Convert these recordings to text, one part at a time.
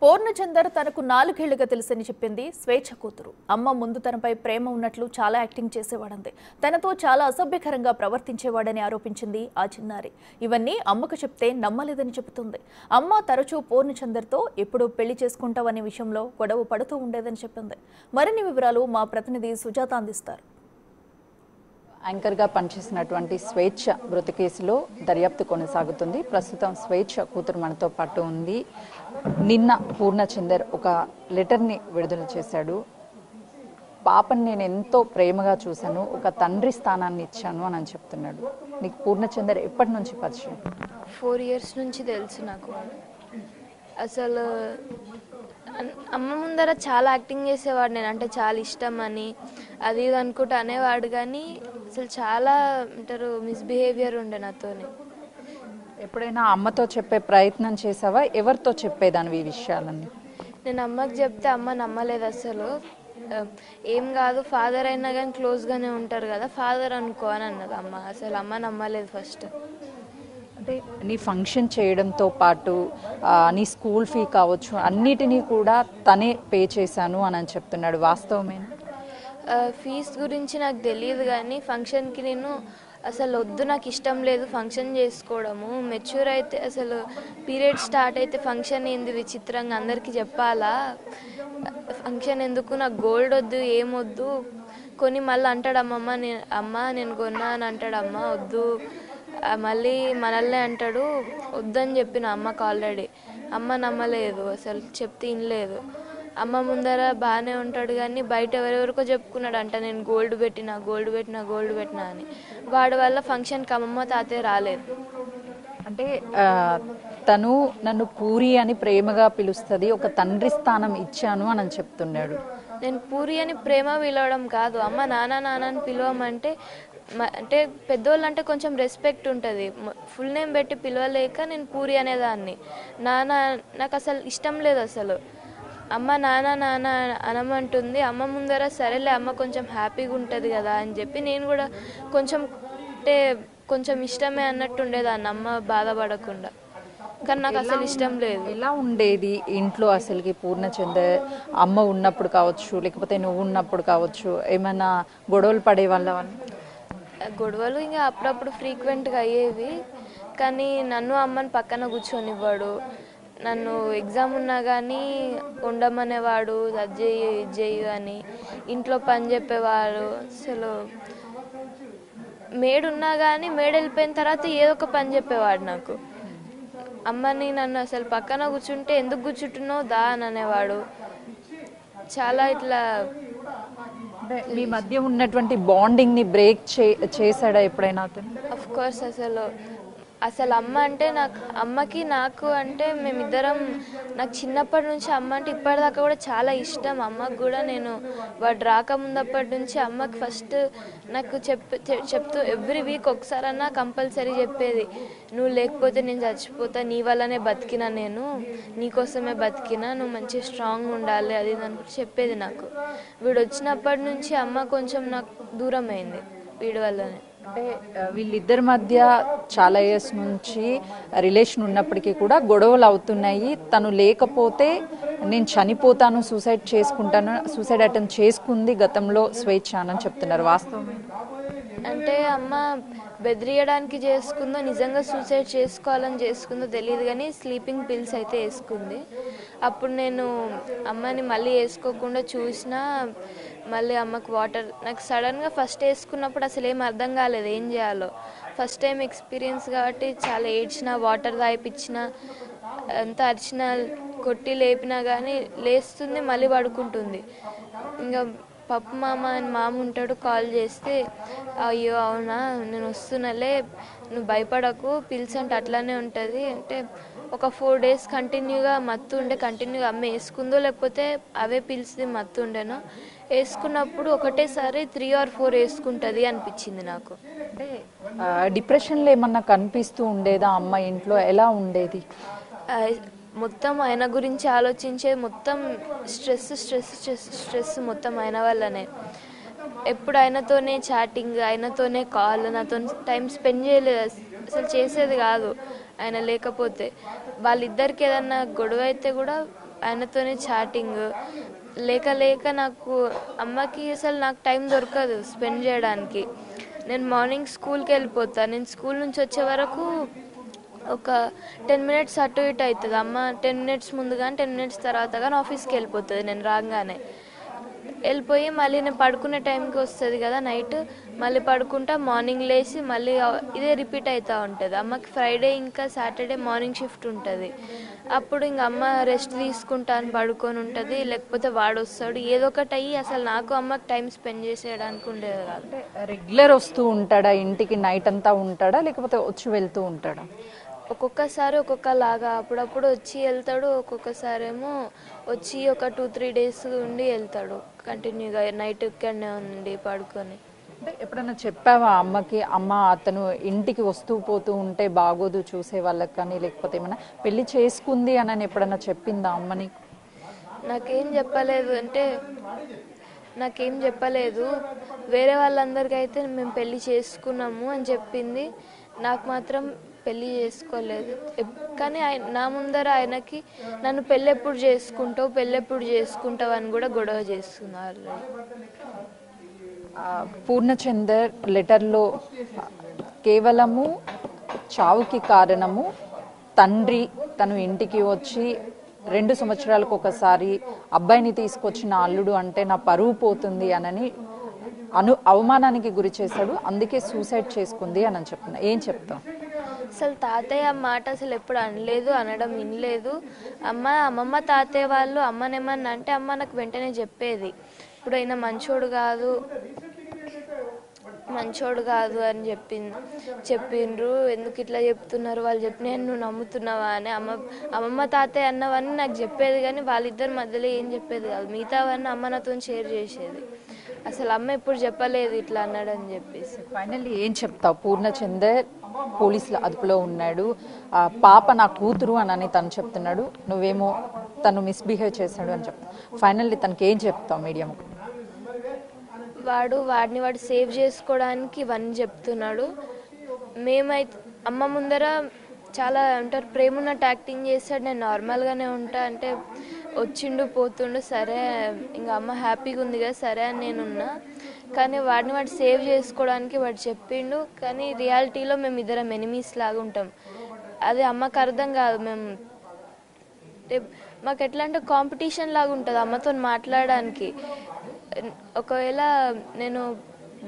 పూర్ణచందర్ తనకు 4 ఏళ్లుగా తెలుసని చెప్పింది స్వేచ్ఛ కూతురు. అమ్మ ముందు తనపై ప్రేమ ఉన్నట్లు చాలా యాక్టింగ్ చేసేవాడంది. తనతో చాలా అసభ్యకరంగా ప్రవర్తించేవాడని ఆరోపించింది ఆ చిన్నారి. ఇవన్నీ అమ్మకు చెప్తే నమ్మలేదని చెబుతుంది. అమ్మ తరచూ పూర్ణచందర్తో ఎప్పుడు పెళ్లి చేసుకుంటావనే విషయంలో గొడవ పడుతూ ఉండేదని చెప్పింది. మరిన్ని వివరాలు మా ప్రతినిధి సుజాత అందిస్తారు. యాంకర్గా పనిచేసినటువంటి స్వేచ్ఛ మృతి కేసులో దర్యాప్తు కొనసాగుతుంది. ప్రస్తుతం స్వేచ్ఛ కూతురు మనతో పాటు ఉంది. నిన్న పూర్ణచందర్ ఒక లెటర్ని విడుదల చేశాడు. పాపని నేను ఎంతో ప్రేమగా చూశాను, ఒక తండ్రి స్థానాన్ని ఇచ్చాను అని చెప్తున్నాడు. నీకు పూర్ణచందర్ ఎప్పటి నుంచి పరిచయం? 4 years నుంచి తెలుసు నాకు. అసలు అమ్మ ముందర చాలా యాక్టింగ్ చేసేవాడు, నేను అంటే చాలా ఇష్టం అని అది ఇది అనుకుంటూ అనేవాడు. కానీ అసలు చాలా అంటారు మిస్బిహేవియర్ ఉండే నాతోని. ఎప్పుడైనా అమ్మతో చెప్పే ప్రయత్నం చేసావా? ఎవరితో చెప్పేదానివి ఈ విషయాలన్నీ? నేను అమ్మకి చెప్తే అమ్మ నమ్మలేదు అసలు. ఏం కాదు, ఫాదర్ అయినా కానీ క్లోజ్గానే ఉంటారు కదా, ఫాదర్ అనుకో అని అన్నది అమ్మ. అసలు అమ్మ నమ్మలేదు ఫస్ట్. అంటే నీ ఫంక్షన్ చేయడంతో పాటు నీ స్కూల్ ఫీ కావచ్చు అన్నిటినీ కూడా తనే పే చేశాను అని చెప్తున్నాడు. వాస్తవమే? ఫీజ్ గురించి నాకు తెలియదు కానీ ఫంక్షన్కి నేను అసలు వద్దు, నాకు ఇష్టం లేదు ఫంక్షన్ చేసుకోవడము. మెచ్యూర్ అయితే అసలు పీరియడ్ స్టార్ట్ అయితే ఫంక్షన్ ఏంది విచిత్రంగా అందరికీ చెప్పాలా, ఫంక్షన్ ఎందుకు, నాకు గోల్డ్ వద్దు ఏమొద్దు కొని మళ్ళీ అంటాడు అమ్మ నేను కొన్నా అని అంటాడు. అమ్మ వద్దు, మళ్ళీ మనల్నే అంటాడు. వద్దని చెప్పిన అమ్మకు ఆల్రెడీ. అమ్మ నమ్మలేదు, అసలు చెప్తే వినలేదు. అమ్మ ముందర బాగానే ఉంటాడు కానీ బయట ఎవరెవరికో చెప్పుకున్నాడు అంట, నేను గోల్డ్ పెట్టినా అని. వాడి వల్ల ఫంక్షన్కి అమ్మమ్మ తాతయ్య రాలేదు. అంటే తను నన్ను పూరి అని ప్రేమగా పిలుస్తుంది, ఒక తండ్రి స్థానం ఇచ్చాను అని చెప్తున్నాడు. నేను పూరి అని ప్రేమ పిలవడం కాదు, అమ్మ నాన్న అని పిలవమంటే అంటే పెద్దోళ్ళు అంటే కొంచెం రెస్పెక్ట్ ఉంటుంది. ఫుల్ నేమ్ పెట్టి పిలవలేక నేను పూరి అనేదాన్ని. నాన్న నాకు అసలు ఇష్టం లేదు అసలు. అమ్మ నాన్న అనమంటుంది. అమ్మ ముందర సరేలే అమ్మ కొంచెం హ్యాపీగా ఉంటుంది కదా అని చెప్పి నేను కూడా కొంచెం అంటే కొంచెం ఇష్టమే అన్నట్టు ఉండేదాన్ని, అమ్మ బాధపడకుండా. కానీ నాకు అసలు ఇష్టం లేదు. ఎలా ఉండేది ఇంట్లో అసలుకి పూర్ణచందర్? అమ్మ ఉన్నప్పుడు కావచ్చు లేకపోతే నువ్వు ఉన్నప్పుడు కావచ్చు ఏమైనా గొడవలు పడేవాళ్ళ? గొడవలు ఇంకా అప్పుడప్పుడు ఫ్రీక్వెంట్గా అయ్యేవి. కానీ నన్ను అమ్మని పక్కన కూర్చొనివ్వాడు. నన్ను ఎగ్జామ్ ఉన్నా కానీ ఉండమనేవాడు, అది చెయ్యి ఇది చెయ్యి అని. ఇంట్లో పని చెప్పేవాడు. అసలు మేడున్నా కానీ వెళ్ళిపోయిన తర్వాత ఏదో ఒక పని చెప్పేవాడు నాకు. అమ్మని నన్ను అసలు పక్కన కూర్చుంటే ఎందుకు కూర్చుంటున్నావు దా అని అనేవాడు. చాలా ఇట్లా మీ మధ్య ఉన్నటువంటి బాండింగ్ ని బ్రేక్ చేశాడా ఎప్పుడైనా అతను? Of course. అసలు అమ్మ అంటే అమ్మకి నాకు అంటే మేమిద్దరం, నాకు చిన్నప్పటి నుంచి అమ్మ అంటే ఇప్పటిదాకా కూడా చాలా ఇష్టం. అమ్మకు కూడా నేను వాడు రాకముందప్పటి నుంచి అమ్మకి ఫస్ట్ నాకు చెప్తూ ఎవ్రీ వీక్ ఒకసారన్నా కంపల్సరీ చెప్పేది, నువ్వు లేకపోతే నేను చచ్చిపోతా, నీ వల్లనే బతికినా, నేను నీకోసమే బతికినా, నువ్వు మంచి స్ట్రాంగ్ ఉండాలి అది అనుకుంటే చెప్పేది నాకు. వీడు వచ్చినప్పటి నుంచి అమ్మ కొంచెం నాకు దూరం అయింది వీడి వల్లనే. అంటే వీళ్ళిద్దరి మధ్య చాలా ఇయర్స్ నుంచి రిలేషన్ ఉన్నప్పటికీ కూడా గొడవలు అవుతున్నాయి. తను లేకపోతే నేను చనిపోతాను, సూసైడ్ అటెంప్ట్ చేసుకుంది గతంలో స్వేచ్ఛ అని చెప్తున్నారు. వాస్తవమే? అంటే అమ్మ బెదిరియడానికి చేసుకుందో నిజంగా సూసైడ్ చేసుకోవాలని చేసుకుందో తెలియదు కానీ స్లీపింగ్ పిల్స్ అయితే వేసుకుంది. అప్పుడు నేను అమ్మని మళ్ళీ వేసుకోకుండా చూసినా, మళ్ళీ అమ్మకు వాటర్ నాకు సడన్గా ఫస్ట్ వేసుకున్నప్పుడు అసలు ఏం అర్థం కాలేదు ఏం చేయాలో. ఫస్ట్ టైం ఎక్స్పీరియన్స్ కాబట్టి చాలా ఏడ్చిన, వాటర్ తాగిపించిన, అంతా అరిచిన, కొట్టి లేపినా కానీ లేస్తుంది, మళ్ళీ పడుకుంటుంది. ఇంకా పప్పు మామ అని మామ ఉంటాడు, కాల్ చేస్తే అయ్యో అవునా నేను వస్తున్నాలే, నువ్వు భయపడకు, పిల్స్ అంటే అట్లానే ఉంటుంది అంటే ఒక 4 days కంటిన్యూగా మత్తు ఉండే, కంటిన్యూగా అమ్మ వేసుకుందో లేకపోతే అవే పిల్స్ది మత్తు ఉండేనో. వేసుకున్నప్పుడు ఒకటేసారి 3 or 4 వేసుకుంటుంది అనిపించింది నాకు. అంటే డిప్రెషన్లో ఏమన్నా కనిపిస్తూ ఉండేదా అమ్మ ఇంట్లో? ఎలా ఉండేది? మొత్తం ఆయన గురించి ఆలోచించే, మొత్తం స్ట్రెస్ మొత్తం ఆయన వల్లనే. ఎప్పుడు ఆయనతోనే చాటింగ్, ఆయనతోనే కాల్, నాతో టైం స్పెండ్ చేయలేదు అసలు, చేసేది కాదు ఆయన లేకపోతే. వాళ్ళిద్దరికి ఏదన్నా గొడవ అయితే కూడా ఆయనతోనే చాటింగ్ లేక లేక నాకు అమ్మకి అసలు నాకు టైం దొరకదు స్పెండ్ చేయడానికి. నేను మార్నింగ్ స్కూల్కి వెళ్ళిపోతాను. నేను స్కూల్ నుంచి వచ్చే వరకు ఒక 10 మినిట్స్ అటు ఇటు అవుతుంది. అమ్మ 10 మినిట్స్ ముందు కానీ 10 మినిట్స్ తర్వాత కానీ ఆఫీస్కి వెళ్ళిపోతుంది. నేను రాగానే వెళ్ళిపోయి మళ్ళీ నేను పడుకునే టైంకి వస్తుంది కదా నైట్, మళ్ళీ పడుకుంటా, మార్నింగ్ లేచి మళ్ళీ ఇదే రిపీట్ అవుతూ ఉంటుంది. అమ్మకి ఫ్రైడే ఇంకా సాటర్డే మార్నింగ్ షిఫ్ట్ ఉంటుంది. అప్పుడు ఇంక అమ్మ రెస్ట్ తీసుకుంటాను పడుకొని ఉంటుంది, లేకపోతే వాడు వస్తాడు, ఏదో ఒకటి అయ్యి అసలు నాకు అమ్మకి టైం స్పెండ్ చేసేయడానికి ఉండేది కాదు. రెగ్యులర్ వస్తూ ఉంటాడా ఇంటికి? నైట్ అంతా ఉంటాడా లేకపోతే వచ్చి వెళ్తూ ఉంటాడా? ఒక్కొక్కసారి ఒక్కొక్కలాగా, అప్పుడప్పుడు వచ్చి వెళ్తాడు, ఒక్కొక్కసారి ఏమో వచ్చి ఒక 2-3 డేస్ ఉండి వెళ్తాడు కంటిన్యూగా నైట్ ఇక్కడనే ఉండి పడుకొని. అంటే ఎప్పుడైనా చెప్పావా అమ్మకి, అమ్మ అతను ఇంటికి వస్తూ పోతూ ఉంటే బాగోదు చూసే వాళ్ళకి కానీ, లేకపోతే ఏమైనా పెళ్లి చేసుకుంది అని ఎప్పుడైనా చెప్పిందా అమ్మని? నాకేం చెప్పలేదు. వేరే వాళ్ళందరికీ అయితే మేము పెళ్లి చేసుకున్నాము అని చెప్పింది. నాకు మాత్రం పెళ్లి చేసుకోలేదు. కానీ నా ముందర ఆయనకి నన్ను పెళ్ళెప్పుడు చేసుకుంటావు అని కూడా గొడవ చేస్తున్నారు. పూర్ణచందర్ లెటర్లో కేవలము చావుకి కారణము తండ్రి తను ఇంటికి వచ్చి 2 సంవత్సరాలకు ఒకసారి అబ్బాయిని తీసుకొచ్చిన అల్లుడు అంటే నా పరువు పోతుంది అని అవమానానికి గురి చేశాడు, అందుకే సూసైడ్ చేసుకుంది అని చెప్తున్నా. ఏం చెప్తాం? అసలు తాతయ్య మాట అసలు ఎప్పుడు అనలేదు, అనడం వినలేదు. అమ్మమ్మ తాతయ్య వాళ్ళు అమ్మనేమన్నా అంటే అమ్మ నాకు వెంటనే చెప్పేది, ఇప్పుడు అయినా మంచోడు కాదు అని చెప్పిండ్రు, ఎందుకు ఇట్లా చెప్తున్నారు వాళ్ళు నేను నువ్వు నమ్ముతున్నావా అని అమ్మమ్మ తాతయ్య అన్నవన్నీ నాకు చెప్పేది, కానీ వాళ్ళిద్దరి మధ్యలో ఏం చెప్పేది కాదు. మిగతావన్నీ అమ్మ నాతో షేర్ చేసేది. అసలు అమ్మ ఎప్పుడు చెప్పలేదు ఇట్లా అన్నాడని చెప్పేసి. ఫైనల్లీ ఏం చెప్తావు? పూర్ణచందర్ పోలీసుల అదుపులో ఉన్నాడు, పాప నా కూతురు అని తను చెప్తున్నాడు, నువ్వేమో తను మిస్బిహేవ్ చేశాడు అని చెప్తావు. ఫైనల్లీ తనకి ఏం చెప్తావు మీడియా? వాడిని సేవ్ చేసుకోవడానికి ఇవన్నీ చెప్తున్నాడు. మేమైతే అమ్మ ముందర చాలా అంటారు ప్రేమ ఉన్నట్టు యాక్టింగ్ చేస్తాడు, నేను నార్మల్గానే ఉంటా అంటే వచ్చిండు పోతుండు, సరే ఇంకా అమ్మ హ్యాపీగా ఉంది కదా సరే అని నేనున్నా. కానీ వాడిని సేవ్ చేసుకోవడానికి వాడు చెప్పిండు, కానీ రియాలిటీలో మేము ఇద్దరం ఎనిమీస్ లాగా ఉంటాం. అది అమ్మకు అర్థం కాదు. మాకు ఎట్లా అంటే కాంపిటీషన్ లాగా ఉంటుంది అమ్మతో మాట్లాడడానికి. ఒకవేళ నేను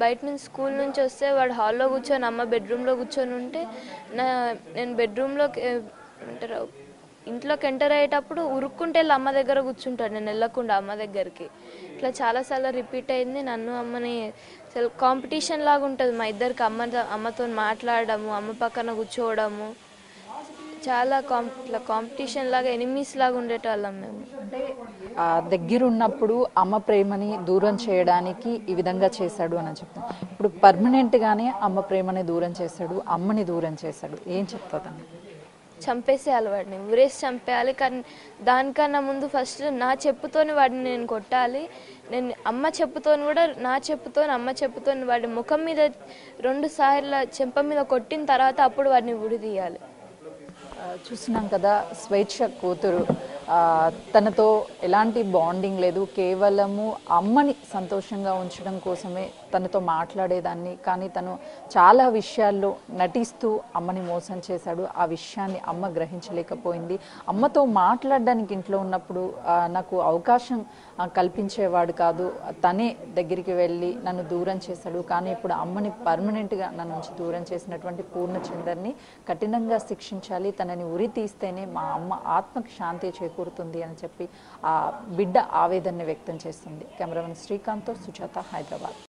బయట నుంచి స్కూల్ నుంచి వస్తే వాడు హాల్లో కూర్చొని అమ్మ బెడ్రూమ్లో కూర్చొని ఉంటే నేను బెడ్రూమ్లోకి ఇంట్లోకి ఎంటర్ అయ్యేటప్పుడు ఉరుక్కుంటే వెళ్ళి అమ్మ దగ్గర కూర్చుంటాడు, నేను వెళ్ళకుండా అమ్మ దగ్గరికి. ఇట్లా చాలాసార్లు రిపీట్ అయింది. నన్ను అమ్మని అసలు కాంపిటీషన్ లాగా ఉంటుంది మా ఇద్దరికి. అమ్మతో మాట్లాడము, అమ్మ పక్కన కూర్చోవడము, చాలా ఇట్లా కాంపిటీషన్ లాగా ఎనిమీస్ లాగా ఉండేటోళ్ళం మేము. అంటే దగ్గరున్నప్పుడు అమ్మ ప్రేమని దూరం చేయడానికి ఈ విధంగా చేశాడు అని చెప్తాను. ఇప్పుడు పర్మనెంట్గానే అమ్మ ప్రేమని దూరం చేశాడు, అమ్మని దూరం చేశాడు, ఏం చెప్తాను? చంపేసేయాలి వాడిని, ఊరేసి చంపేయాలి. కానీ దానికన్నా ముందు ఫస్ట్ నా చెప్పుతోని వాడిని నేను కొట్టాలి. నేను అమ్మ చెప్పుతోని కూడా అమ్మ చెప్పుతోని వాడి ముఖం మీద 2 సార్లు చెంప మీద కొట్టిన తర్వాత అప్పుడు వాడిని ఉడి తీయాలి. చూస్తున్నాం కదా, స్వేచ్ఛ కూతురు, తనతో ఎలాంటి బాండింగ్ లేదు, కేవలము అమ్మని సంతోషంగా ఉంచడం కోసమే తనతో మాట్లాడేదాన్ని. కానీ తను చాలా విషయాల్లో నటిస్తూ అమ్మని మోసం చేశాడు. ఆ విషయాన్ని అమ్మ గ్రహించలేకపోయింది. అమ్మతో మాట్లాడడానికి ఇంట్లో ఉన్నప్పుడు నాకు అవకాశం కల్పించేవాడు కాదు, తనే దగ్గరికి వెళ్ళి నన్ను దూరం చేశాడు. కానీ ఇప్పుడు అమ్మని పర్మనెంట్గా నన్ను నుంచి దూరం చేసినటువంటి పూర్ణచందర్ని కఠినంగా శిక్షించాలి, తనని ఉరి తీస్తేనే మా అమ్మ ఆత్మకి శాంతి చేకూరుతుంది అని చెప్పి ఆ బిడ్డ ఆవేదనని వ్యక్తం చేస్తుంది. కెమెరామెన్ శ్రీకాంత్తో సుజాత, హైదరాబాద్.